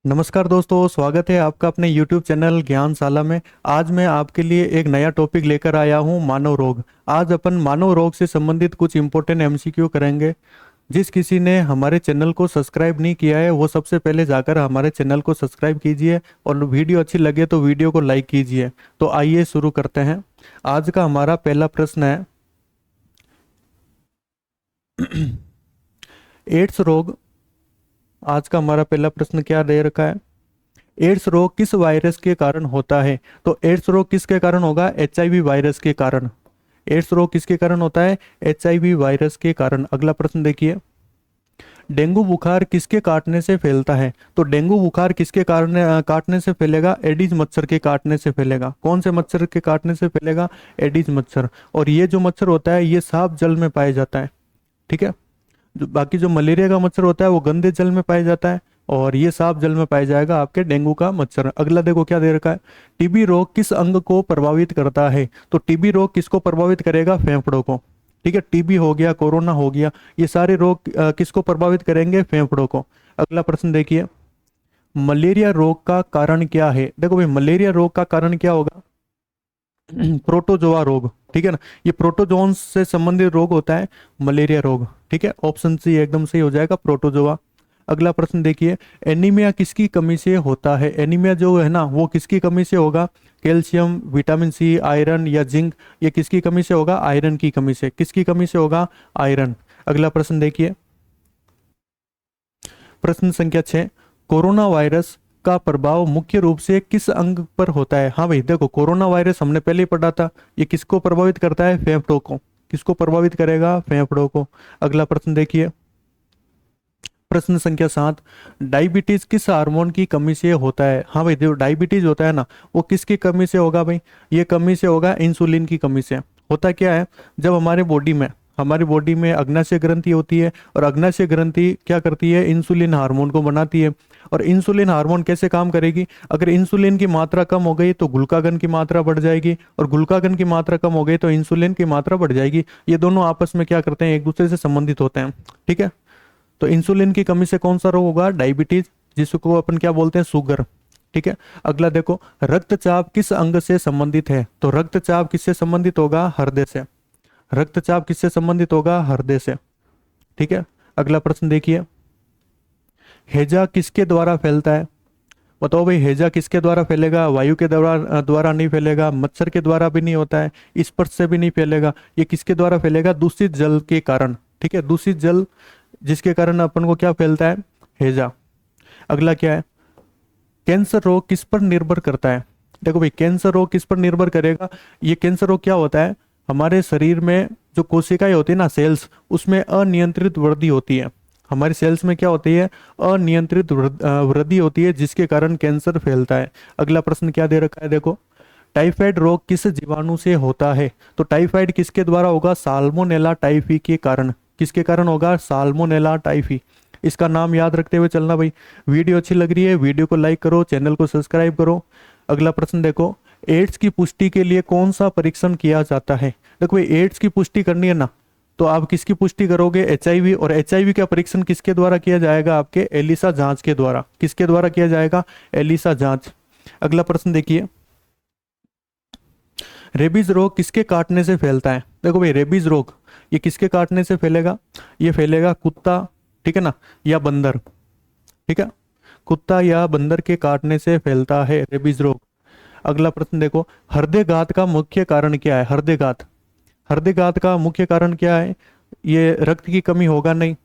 नमस्कार दोस्तों, स्वागत है आपका अपने YouTube चैनल ज्ञानशाला में। आज मैं आपके लिए एक नया टॉपिक लेकर आया हूं, मानव रोग। आज अपन मानव रोग से संबंधित कुछ इंपॉर्टेंट MCQ करेंगे। जिस किसी ने हमारे चैनल को सब्सक्राइब नहीं किया है वो सबसे पहले जाकर हमारे चैनल को सब्सक्राइब कीजिए और वीडियो अच्छी लगे तो वीडियो को लाइक कीजिए। तो आइए शुरू करते हैं। आज का हमारा पहला प्रश्न है एड्स रोग। आज का हमारा पहला प्रश्न क्या दे रखा है? एड्स रोग किस वायरस के कारण होता है? तो एड्स रोग किसके कारण होगा? HIV वायरस के कारण। एड्स रोग किसके कारण होता है? HIV वायरस के कारण। अगला प्रश्न देखिए, डेंगू बुखार किसके काटने से फैलता है? तो डेंगू बुखार किसके कारण काटने से फैलेगा? एडिज मच्छर के काटने से फैलेगा। कौन से मच्छर के काटने से फैलेगा? एडिज मच्छर। और ये जो मच्छर होता है ये साफ जल में पाया जाता है। ठीक है, जो बाकी जो मलेरिया का मच्छर होता है वो गंदे जल में पाया जाता है और ये साफ जल में पाया जाएगा आपके डेंगू का मच्छर। अगला देखो क्या दे रखा है, टीबी रोग किस अंग को प्रभावित करता है? तो टीबी रोग किसको प्रभावित करेगा? फेफड़ों को। ठीक है, टीबी हो गया, कोरोना हो गया, ये सारे रोग किसको प्रभावित करेंगे? फेफड़ों को। अगला प्रश्न देखिए, मलेरिया रोग का कारण क्या है? देखो भाई, मलेरिया रोग का कारण क्या होगा? प्रोटोजोआ रोग। ठीक है ना, ये प्रोटोजोन्स से संबंधित रोग होता है मलेरिया रोग। ठीक है, ऑप्शन सी एकदम सही हो जाएगा, प्रोटोजोआ। अगला प्रश्न देखिए, एनीमिया किसकी कमी से होता है? एनीमिया जो है ना वो किसकी कमी से होगा? कैल्शियम, विटामिन सी, आयरन या जिंक, ये किसकी कमी से होगा? आयरन की कमी से। किसकी कमी से होगा? आयरन। अगला प्रश्न देखिए, प्रश्न संख्या 6, कोरोना वायरस का प्रभाव मुख्य रूप से किस अंग पर होता है? हाँ भाई देखो, कोरोना वायरस हमने पहले ही पढ़ा था, ये किसको प्रभावित करता है? फेफड़ों को। किसको प्रभावित करेगा? फेफड़ों को। अगला प्रश्न देखिए, प्रश्न संख्या 7, डायबिटीज किस हार्मोन की कमी से होता है? हाँ भाई, जो डायबिटीज होता है ना वो किसकी कमी से होगा भाई? ये कमी से होगा इंसुलिन की कमी से। होता क्या है, जब हमारी बॉडी में अग्नाशय ग्रंथि होती है और अग्नाशय ग्रंथि क्या करती है? इंसुलिन हार्मोन को बनाती है। और इंसुलिन हार्मोन कैसे काम करेगी? अगर इंसुलिन की मात्रा कम हो गई तो ग्लूकागन की मात्रा बढ़ जाएगी, और ग्लूकागन की मात्रा कम हो गई तो इंसुलिन की मात्रा बढ़ जाएगी। ये दोनों आपस में क्या करते हैं? एक दूसरे से संबंधित होते हैं। ठीक है, तो इंसुलिन की कमी से कौन सा रोग होगा? डायबिटीज, जिसको अपन क्या बोलते हैं? शुगर। ठीक है, अगला देखो, रक्तचाप किस अंग से संबंधित है? तो रक्तचाप किससे संबंधित होगा? हृदय से। रक्तचाप किससे संबंधित होगा? हृदय से। ठीक है, अगला प्रश्न देखिए, हैजा किसके द्वारा फैलता है? बताओ भाई, हैजा किसके द्वारा फैलेगा? वायु के द्वारा द्वारा नहीं फैलेगा, मच्छर के द्वारा भी नहीं होता है, स्पर्श से भी नहीं फैलेगा। ये किसके द्वारा फैलेगा? दूषित जल के कारण। ठीक है, दूषित जल जिसके कारण अपन को क्या फैलता है? हैजा। अगला क्या है, कैंसर रोग किस पर निर्भर करता है? देखो भाई, कैंसर रोग किस पर निर्भर करेगा? ये कैंसर रोग क्या होता है, हमारे शरीर में जो कोशिकाएं होती है ना, सेल्स, उसमें अनियंत्रित वृद्धि होती है। हमारे सेल्स में क्या होती है? अनियंत्रित वृद्धि होती है, जिसके कारण कैंसर फैलता है। अगला प्रश्न क्या दे रखा है, देखो, टाइफाइड रोग किस जीवाणु से होता है? तो टाइफाइड किसके द्वारा होगा? साल्मोनेला टाइफी के कारण। किसके कारण होगा? Salmonella typhi. इसका नाम याद रखते हुए चलना भाई। वीडियो अच्छी लग रही है, वीडियो को लाइक करो, चैनल को सब्सक्राइब करो। अगला प्रश्न देखो, एड्स की पुष्टि के लिए कौन सा परीक्षण किया जाता है? देखो भाई, एड्स की पुष्टि करनी है ना, तो आप किसकी पुष्टि करोगे? HIV। और HIV का परीक्षण किसके द्वारा किया जाएगा? आपके एलिसा जांच के द्वारा। किसके द्वारा किया जाएगा? एलिसा जांच। अगला प्रश्न देखिए, रेबीज रोग किसके काटने से फैलता है? देखो भाई, रेबीज रोग ये किसके काटने से फैलेगा? ये फैलेगा कुत्ता, ठीक है ना, या बंदर। ठीक है, कुत्ता या बंदर के काटने से फैलता है रेबीज रोग। अगला प्रश्न देखो, हृदयघात का मुख्य कारण क्या है? हृदयघात, हृदयघात का मुख्य कारण क्या है? ये रक्त की कमी होगा नहीं,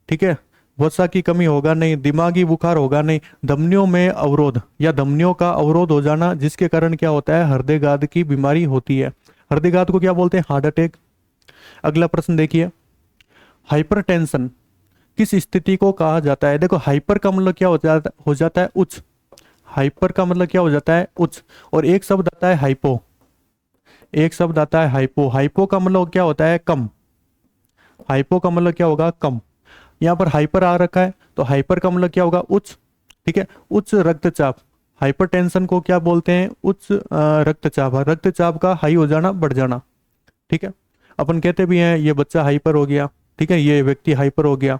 ठीक है, वसा की कमी होगा नहीं, दिमागी बुखार होगा नहीं, धमनियों में अवरोध या धमनियों का अवरोध हो जाना, जिसके कारण क्या होता है? हृदयघात की बीमारी होती है। हृदयघात को क्या बोलते हैं? Heart attack. अगला प्रश्न देखिए, हाइपरटेंशन किस स्थिति को कहा जाता है? देखो, हाइपर का मतलब क्या हो जाता है? उच्च। हाइपर का मतलब क्या हो जाता है? उच्च। और एक शब्द आता है हाइपो, एक शब्द आता है हाइपो। हाइपो का मतलब क्या होता है? कम। हाइपो का मतलब क्या होगा? कम। यहाँ पर हाइपर आ रखा है, तो हाइपर का मतलब क्या होगा? उच्च। ठीक है, उच्च रक्तचाप। हाइपरटेंशन को क्या बोलते हैं? उच्च रक्तचाप। रक्तचाप का हाई हो जाना, बढ़ जाना। ठीक है, अपन कहते भी हैं ये बच्चा हाइपर हो गया, ठीक है, ये व्यक्ति हाइपर हो गया।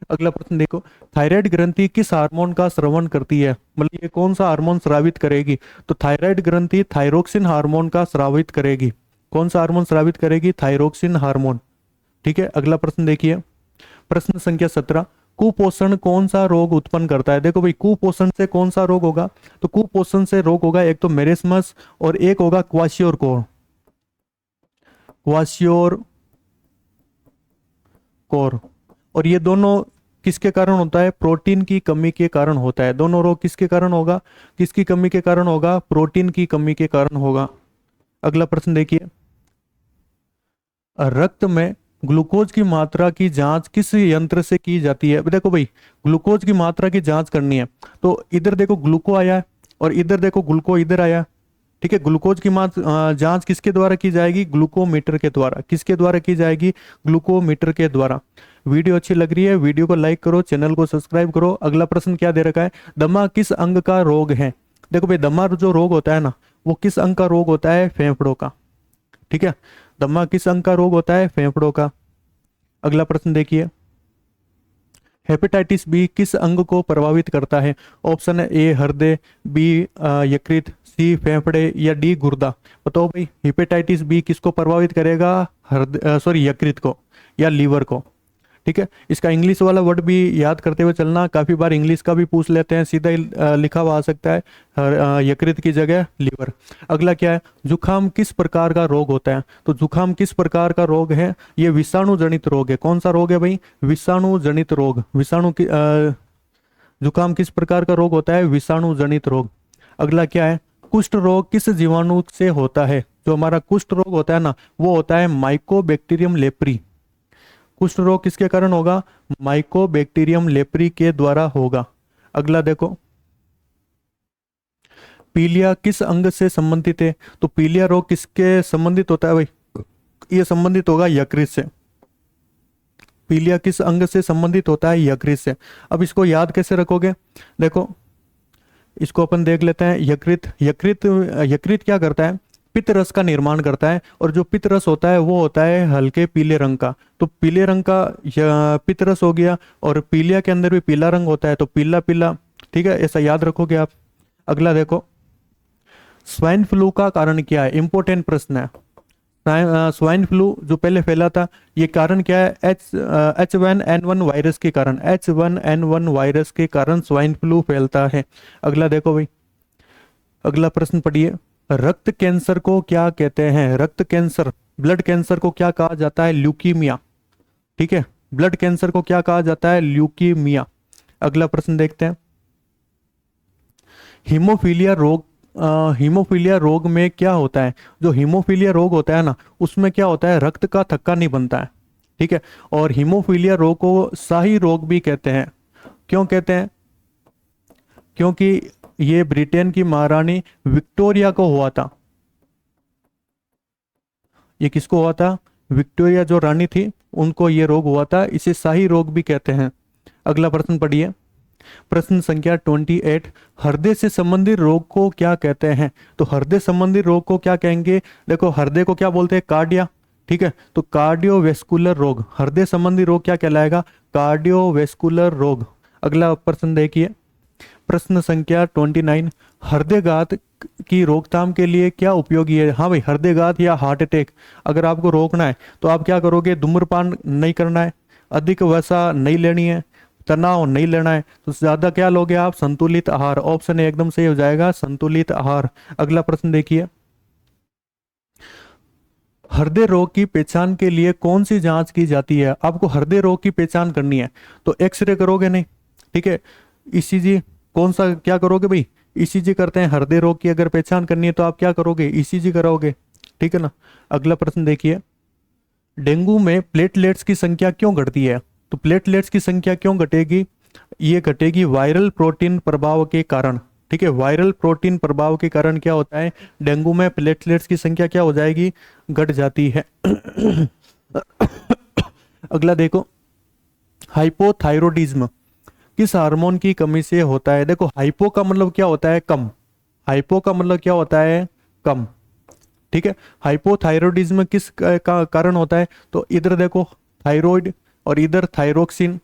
अगला प्रश्न देखो, थायराइड ग्रंथि किस हार्मोन का स्रावन करती है, मतलब ये कौन सा हार्मोन स्रावित करेगी? तो थायराइड ग्रंथि थायरोक्सिन हार्मोन का स्रावित करेगी। कौन सा हार्मोन स्रावित करेगी? Thyroxine hormone. ठीक है, अगला प्रश्न देखिए, प्रश्न संख्या 17, कुपोषण कौन सा रोग उत्पन्न करता है? देखो भाई, कुपोषण से कौन सा रोग होगा? तो कुपोषण से रोग होगा एक तो मेरेस्मस और एक होगा क्वाशियोर क्वाशियोर कोर। और ये दोनों किसके कारण होता है? प्रोटीन की कमी के कारण होता है। दोनों रोग किसके कारण होगा? किसकी कमी के कारण होगा? प्रोटीन की कमी के कारण होगा। अगला प्रश्न देखिए, रक्त में ग्लूकोज की मात्रा की जांच किस यंत्र से की जाती है? अब देखो भाई, ग्लूकोज की मात्रा की जांच करनी है तो इधर देखो ग्लूको आया है और इधर देखो ग्लूको इधर आया। ठीक है, ग्लूकोज की जांच किसके द्वारा की जाएगी? ग्लूकोमीटर के द्वारा। किसके द्वारा की जाएगी? ग्लूकोमीटर के द्वारा। वीडियो अच्छी लग रही है, वीडियो को लाइक करो, चैनल को सब्सक्राइब करो। अगला प्रश्न क्या दे रखा है? दमा किस अंग का रोग है? देखो भाई, दमा जो रोग होता है ना, वो किस अंग का रोग होता है? फेफड़ों का। ठीक है, दमा किस अंग का रोग होता है? फेफड़ों का। अगला प्रश्न देखिए, हेपेटाइटिस बी किस अंग को प्रभावित करता है? ऑप्शन है ए हृदय, बी यकृत, सी फेफड़े या डी गुर्दा। बताओ भाई, हेपेटाइटिस बी किसको प्रभावित करेगा? हृदय, सॉरी, यकृत को या लीवर को। ठीक है, इसका इंग्लिश वाला वर्ड भी याद करते हुए चलना, काफी बार इंग्लिश का भी पूछ लेते हैं, सीधा ही लिखा हुआ आ सकता है यकृत की जगह लीवर। अगला क्या है? जुखाम किस प्रकार का रोग होता है? तो जुखाम किस प्रकार का रोग है? ये विषाणु जनित रोग है। कौन सा रोग है भाई? विषाणु जनित रोग। विषाणु की जुखाम किस प्रकार का रोग होता है? विषाणु जनित रोग। अगला क्या है? कुष्ठ रोग किस जीवाणु से होता है? जो हमारा कुष्ठ रोग होता है ना, वो होता है माइकोबैक्टीरियम लेप्री। कुष्ठ रोग किसके कारण होगा? माइकोबैक्टीरियम लेप्री के द्वारा होगा। अगला देखो, पीलिया किस अंग से संबंधित है? तो पीलिया रोग किसके संबंधित होता है भाई? ये संबंधित होगा यकृत से। पीलिया किस अंग से संबंधित होता है? यकृत से। अब इसको याद कैसे रखोगे? देखो, इसको अपन देख लेते हैं। यकृत यकृत यकृत क्या करता है? पित्त रस का निर्माण करता है, और जो पित्त रस होता है वो होता है हल्के पीले रंग का। तो पीले रंग का पित्त रस हो गया, और पीलिया के अंदर भी पीला रंग होता है, तो पीला पीला। ठीक है, ऐसा याद रखोगे आप। अगला देखो, स्वाइन फ्लू का कारण क्या है? इंपॉर्टेंट प्रश्न है। स्वाइन फ्लू जो पहले फैला था, ये कारण क्या है? H1N1 वायरस के कारण। H1N1 वायरस के कारण स्वाइन फ्लू फैलता है। अगला देखो भाई, अगला प्रश्न पढ़िए, रक्त कैंसर को क्या कहते हैं? रक्त कैंसर, ब्लड कैंसर को क्या कहा जाता है? ल्यूकीमिया। ठीक है, ब्लड कैंसर को क्या कहा जाता है? ल्यूकीमिया। अगला प्रश्न देखते हैं, हीमोफीलिया रोग हीमोफीलिया रोग में क्या होता है? जो हीमोफीलिया रोग होता है ना, उसमें क्या होता है? रक्त का थक्का नहीं बनता है। ठीक है, और हीमोफीलिया रोग को शाही रोग भी कहते हैं। क्यों कहते हैं? क्योंकि ये ब्रिटेन की महारानी विक्टोरिया को हुआ था। ये किसको हुआ था? विक्टोरिया जो रानी थी, उनको ये रोग हुआ था। इसे शाही रोग भी कहते हैं। अगला प्रश्न पढ़िए, प्रश्न संख्या 28, हृदय से संबंधित रोग को क्या कहते हैं? तो हृदय संबंधी रोग को क्या कहेंगे? देखो, हृदय को क्या बोलते हैं? कार्डिया। ठीक है, तो कार्डियोवेस्कुलर रोग, हृदय संबंधी रोग क्या कहलाएगा? कार्डियोवेस्कुलर रोग। अगला प्रश्न देखिए, प्रश्न संख्या 29, हृदयघात की रोकथाम के लिए क्या उपयोगी है? हाँ भाई, हृदयघात या हार्ट अटैक अगर आपको रोकना है तो आप क्या करोगे? धूम्रपान नहीं करना है, अधिक वसा नहीं लेनी है, तनाव नहीं लेना है, तो ज्यादा क्या लोगे आप? संतुलित आहार। ऑप्शन ए एकदम सही हो जाएगा, संतुलित आहार। अगला प्रश्न देखिए, हृदय रोग की पहचान के लिए कौन सी जांच की जाती है? आपको हृदय रोग की पहचान करनी है तो एक्सरे करोगे नहीं। ठीक है, ईसीजी, कौन सा क्या करोगे भाई? ईसीजी करते हैं। हृदय रोग की अगर पहचान करनी है तो आप क्या करोगे? ईसीजी कराओगे। ठीक है ना। अगला प्रश्न देखिए, डेंगू में प्लेटलेट्स की संख्या क्यों घटती है? तो प्लेटलेट्स की संख्या क्यों घटेगी? ये घटेगी वायरल प्रोटीन प्रभाव के कारण। ठीक है, वायरल प्रोटीन प्रभाव के कारण क्या होता है? डेंगू में प्लेटलेट्स की संख्या क्या हो जाएगी? घट जाती है। अगला देखो, हाइपोथायरोडिज्म किस हार्मोन की कमी से होता है? देखो, हाइपो का मतलब क्या होता है? कम। हाइपो का मतलब क्या होता है? कम। ठीक है, हाइपोथायरोडिज्म किस का कारण होता है? तो इधर देखो थायराइड और इधर थायरोक्सिन।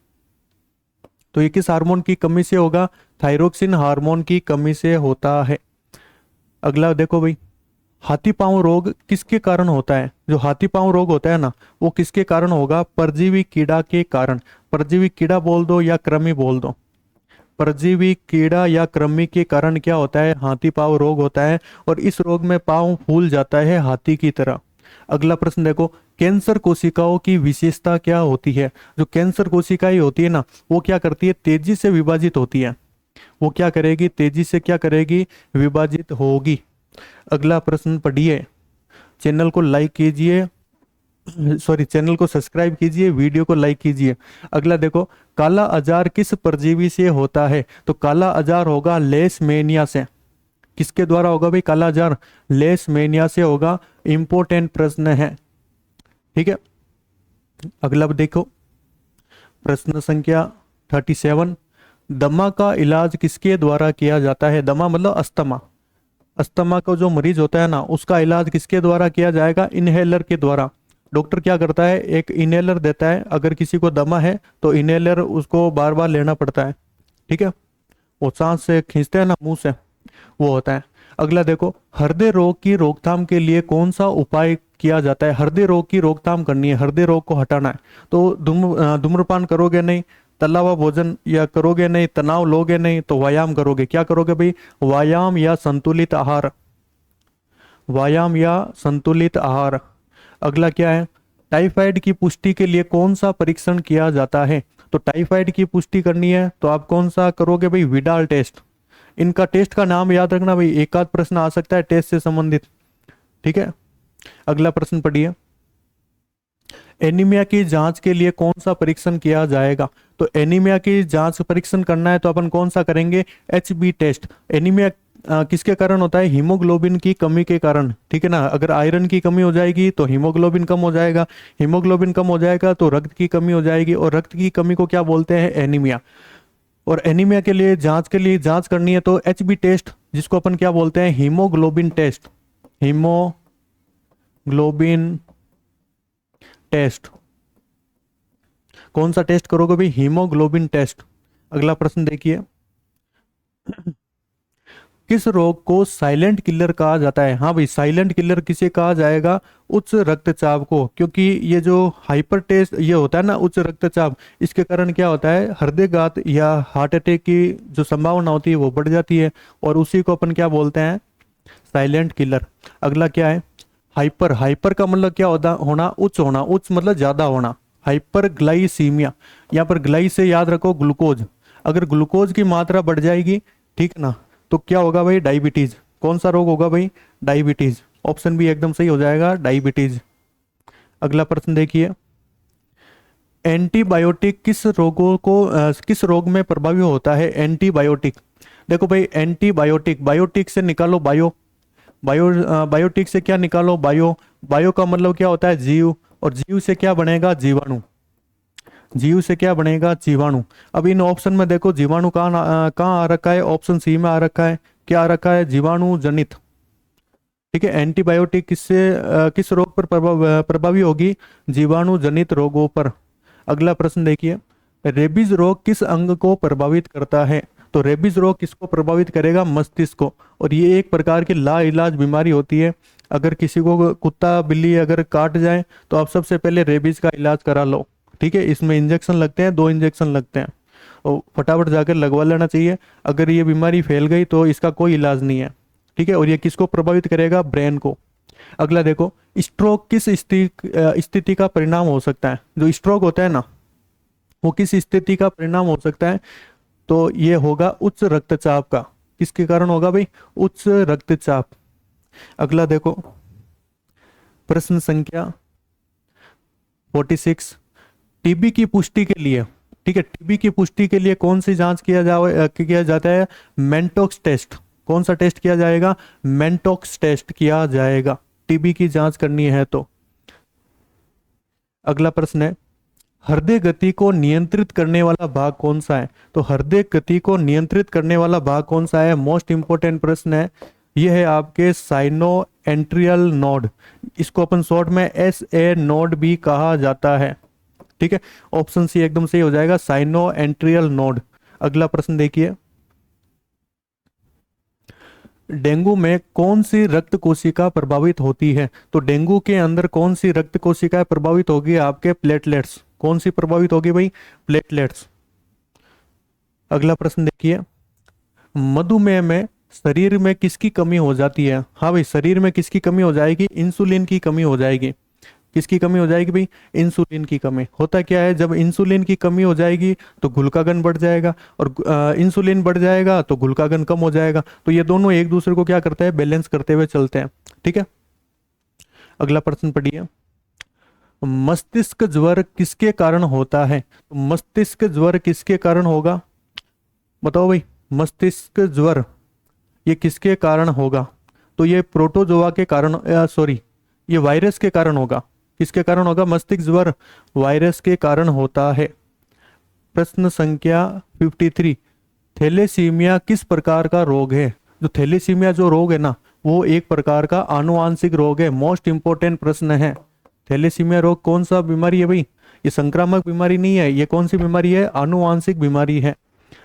तो ये किस हार्मोन की कमी से होगा? थायरोक्सिन हार्मोन की कमी से होता है। अगला देखो भाई, हाथी पांव रोग किसके कारण होता है? जो हाथी पांव रोग होता है ना, वो किसके कारण होगा? परजीवी कीड़ा के कारण। परजीवी कीड़ा बोल दो या कृमि बोल दो, परजीवी कीड़ा या कृमि के कारण क्या होता है? हाथी पांव रोग होता है। और इस रोग में पांव फूल जाता है हाथी की तरह। अगला प्रश्न देखो, कैंसर कोशिकाओं की विशेषता क्या होती है? जो कैंसर कोशिकाएं होती है ना, वो क्या करती है? तेजी से विभाजित होती है। वो क्या करेगी? तेजी से क्या करेगी? विभाजित होगी। अगला प्रश्न पढ़िए, चैनल को लाइक कीजिए, सॉरी चैनल को सब्सक्राइब कीजिए, वीडियो को लाइक कीजिए। अगला देखो, काला अजार किस परजीवी से होता है? तो काला अजार होगा लेशमेनिया से। किसके द्वारा होगा भाई काला अजार? लेशमेनिया से होगा। इंपॉर्टेंट प्रश्न है, ठीक है। अगला देखो, प्रश्न संख्या 37, दमा का इलाज किसके द्वारा किया जाता है? दमा मतलब अस्थमा। अस्थमा का जो मरीज होता है ना, उसका इलाज किसके द्वारा किया जाएगा? इनहेलर के द्वारा। डॉक्टर क्या करता है? एक इनहेलर देता है। अगर किसी को दमा है तो इनहेलर उसको बार बार लेना पड़ता है, ठीक है। वो सांस से खींचते हैं ना मुंह से, वो होता है। अगला देखो, हृदय रोग की रोकथाम के लिए कौन सा उपाय किया जाता है? हृदय रोग की रोकथाम करनी है, हृदय रोग को हटाना है, तो धूम्रपान करोगे नहीं, तला हुआ भोजन या करोगे नहीं, तनाव लोगे नहीं, तो व्यायाम करोगे। क्या करोगे भाई? व्यायाम या संतुलित आहार, व्यायाम या संतुलित आहार। अगला क्या है? टाइफाइड की पुष्टि के लिए कौन सा परीक्षण किया जाता है? तो टाइफाइड की पुष्टि करनी है तो आप कौन सा करोगे भाई? Widal test. इनका टेस्ट का नाम याद रखना भाई, एक आध प्रश्न आ सकता है टेस्ट से संबंधित, ठीक है। अगला प्रश्न पढ़िए, एनीमिया की जांच के लिए कौन सा परीक्षण किया जाएगा? तो एनीमिया की जांच परीक्षण करना है तो अपन कौन सा करेंगे? HB test. एनीमिया किसके कारण होता है? हीमोग्लोबिन की कमी के कारण, ठीक है ना। अगर आयरन की कमी हो जाएगी तो हीमोग्लोबिन कम हो जाएगा, हीमोग्लोबिन कम हो जाएगा तो रक्त की कमी हो जाएगी, और रक्त की कमी को क्या बोलते हैं? एनीमिया। और एनीमिया के लिए जांच करनी है तो HB टेस्ट, जिसको अपन क्या बोलते हैं? Haemoglobin test. Haemoglobin test. कौन सा टेस्ट करोगे भाई? Haemoglobin test. अगला प्रश्न देखिए, किस रोग को साइलेंट किलर कहा जाता है? हाँ भाई, साइलेंट किलर किसे कहा जाएगा? उच्च रक्तचाप को। क्योंकि ये जो हाइपर टेस्ट ये होता है ना, उच्च रक्तचाप, इसके कारण क्या होता है? हृदयघात या हार्ट अटैक की जो संभावना होती है वो बढ़ जाती है, और उसी को अपन क्या बोलते हैं? Silent killer. अगला क्या है? हाइपर। हाइपर का मतलब क्या होना? उच्च होना, उच्च मतलब ज्यादा होना। हाइपर ग्लाइसीमिया, यहाँ पर ग्लाई से याद रखो ग्लूकोज। अगर ग्लूकोज की मात्रा बढ़ जाएगी, ठीक है ना, तो क्या होगा भाई? डायबिटीज। कौन सा रोग होगा भाई? डायबिटीज। ऑप्शन भी एकदम सही हो जाएगा, डायबिटीज। अगला प्रश्न देखिए, एंटीबायोटिक किस रोगों को किस रोग में प्रभावी होता है? एंटीबायोटिक। देखो भाई, एंटीबायोटिक, बायोटिक से निकालो बायो, बायोटिक से क्या निकालो? बायो। बायो का मतलब क्या होता है? जीव। और जीव से क्या बनेगा? जीवाणु। जीव से क्या बनेगा? जीवाणु। अब इन ऑप्शन में देखो, जीवाणु कहाँ आ रखा है? ऑप्शन सी में आ रखा है। क्या आ रखा है? जीवाणु जनित, ठीक है। एंटीबायोटिक किस रोग पर प्रभावी होगी? जीवाणु जनित रोगों पर। अगला प्रश्न देखिए, रेबीज रोग किस अंग को प्रभावित करता है? तो रेबीज रोग किसको प्रभावित करेगा? मस्तिष्क को। और ये एक प्रकार की लाइलाज बीमारी होती है। अगर किसी को कुत्ता बिल्ली अगर काट जाए तो आप सबसे पहले रेबीज का इलाज करा लो, ठीक है। इसमें इंजेक्शन लगते हैं, 2 इंजेक्शन लगते हैं, और फटाफट जाकर लगवा लेना चाहिए। अगर ये बीमारी फैल गई तो इसका कोई इलाज नहीं है, ठीक है। और ये किसको प्रभावित करेगा? ब्रेन को। अगला देखो, स्ट्रोक किस स्थिति का परिणाम हो सकता है? जो स्ट्रोक होता है ना, वो किस स्थिति का परिणाम हो सकता है? तो ये होगा उच्च रक्तचाप का। किसके कारण होगा भाई? उच्च रक्तचाप। अगला देखो, प्रश्न संख्या 46, टीबी की पुष्टि के लिए, ठीक है, टीबी की पुष्टि के लिए कौन सी जांच किया जाता है? Mantoux test. कौन सा टेस्ट किया जाएगा? मेंटॉक्स टेस्ट किया जाएगा, टीबी की जांच करनी है तो। अगला प्रश्न है, हृदय गति को नियंत्रित करने वाला भाग कौन सा है? तो हृदय गति को नियंत्रित करने वाला भाग कौन सा है? मोस्ट इंपोर्टेंट प्रश्न है। यह है आपके साइनो एंट्रियल नोड। इसको अपन शॉर्ट में SA नोड भी कहा जाता है, ठीक है, ऑप्शन सी एकदम सही हो जाएगा, साइनो एंट्रियल नोड। अगला प्रश्न देखिए, डेंगू में कौन सी रक्त कोशिका प्रभावित होती है? तो डेंगू के अंदर कौन सी रक्त कोशिका प्रभावित होगी? आपके प्लेटलेट्स। कौन सी प्रभावित होगी भाई? प्लेटलेट्स। अगला प्रश्न देखिए, मधुमेह में शरीर में किसकी कमी हो जाती है? हाँ भाई, शरीर में किसकी कमी हो जाएगी? इंसुलिन की कमी हो जाएगी। किसकी कमी हो जाएगी भाई? इंसुलिन की कमी। होता क्या है, जब इंसुलिन की कमी हो जाएगी तो ग्लूकागन बढ़ जाएगा, और इंसुलिन बढ़ जाएगा तो ग्लूकागन कम हो जाएगा। तो ये दोनों एक दूसरे को क्या करते हैं? बैलेंस करते हुए चलते हैं। ठीक है, अगला प्रश्न पढ़िए, मस्तिष्क ज्वर किसके कारण होता है? तो मस्तिष्क ज्वर किसके कारण होगा? बताओ भाई, मस्तिष्क ज्वर ये किसके कारण होगा? तो ये प्रोटोजोआ के कारण, सॉरी, ये वायरस के कारण होगा। किसके कारण होगा? मस्तिष्क ज्वर वायरस के कारण होता है। प्रश्न संख्या 53, थैलेसीमिया किस प्रकार का रोग है? जो थैलेसीमिया जो रोग है ना, वो एक प्रकार का आनुवांशिक रोग है। मोस्ट इंपोर्टेंट प्रश्न है। थैलेसीमिया रोग कौन सा बीमारी है भाई? ये संक्रामक बीमारी नहीं है। ये कौन सी बीमारी है? आनुवांशिक बीमारी है।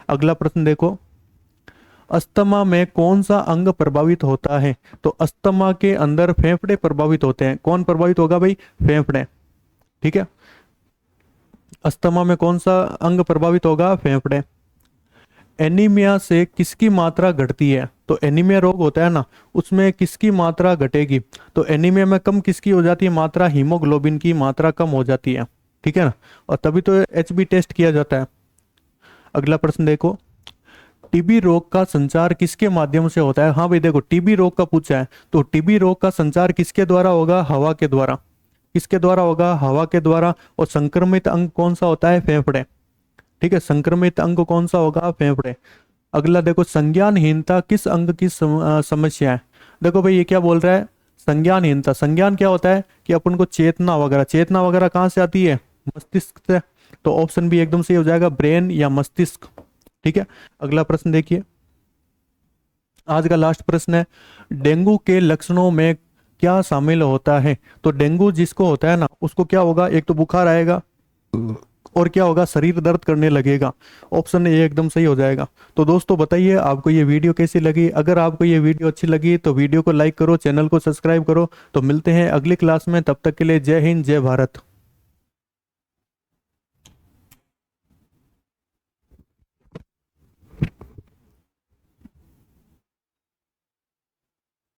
अगला प्रश्न देखो, अस्थमा में कौन सा अंग प्रभावित होता है? तो अस्थमा के अंदर फेफड़े प्रभावित होते हैं। कौन प्रभावित होगा भाई? फेफड़े। ठीक है, अस्थमा में कौन सा अंग प्रभावित होगा? फेफड़े। एनीमिया से किसकी मात्रा घटती है? तो एनीमिया रोग होता है ना, उसमें किसकी मात्रा घटेगी? तो एनीमिया में कम किसकी हो जाती है मात्रा? हीमोग्लोबिन की मात्रा कम हो जाती है। ठीक है ना, और तभी तो एचबी टेस्ट किया जाता है। अगला प्रश्न देखो, टीबी रोग का संचार किसके माध्यम से होता है? हाँ भाई देखो, टीबी रोग का पूछा है, तो टीबी रोग का संचार किसके द्वारा होगा? हवा के द्वारा। किसके द्वारा होगा? हवा के द्वारा। और संक्रमित अंग कौन सा होता है? फेफड़े। ठीक है, संक्रमित अंग कौन सा होगा? फेफड़े। अगला देखो, संज्ञानहीनता किस अंग की समस्या है? देखो भाई, ये क्या बोल रहा है? संज्ञानहीनता। संज्ञान क्या होता है? कि अपन को चेतना वगैरह कहाँ से आती है? मस्तिष्क से। तो ऑप्शन बी एकदम सही हो जाएगा, ब्रेन या मस्तिष्क। ठीक है, अगला प्रश्न देखिए, आज का लास्ट प्रश्न है, डेंगू के लक्षणों में क्या शामिल होता है? तो डेंगू जिसको होता है ना, उसको क्या होगा? एक तो बुखार आएगा, और क्या होगा? शरीर दर्द करने लगेगा। ऑप्शन ए एकदम सही हो जाएगा। तो दोस्तों बताइए आपको ये वीडियो कैसी लगी? अगर आपको ये वीडियो अच्छी लगी तो वीडियो को लाइक करो, चैनल को सब्सक्राइब करो। तो मिलते हैं अगली क्लास में, तब तक के लिए जय हिंद, जय भारत।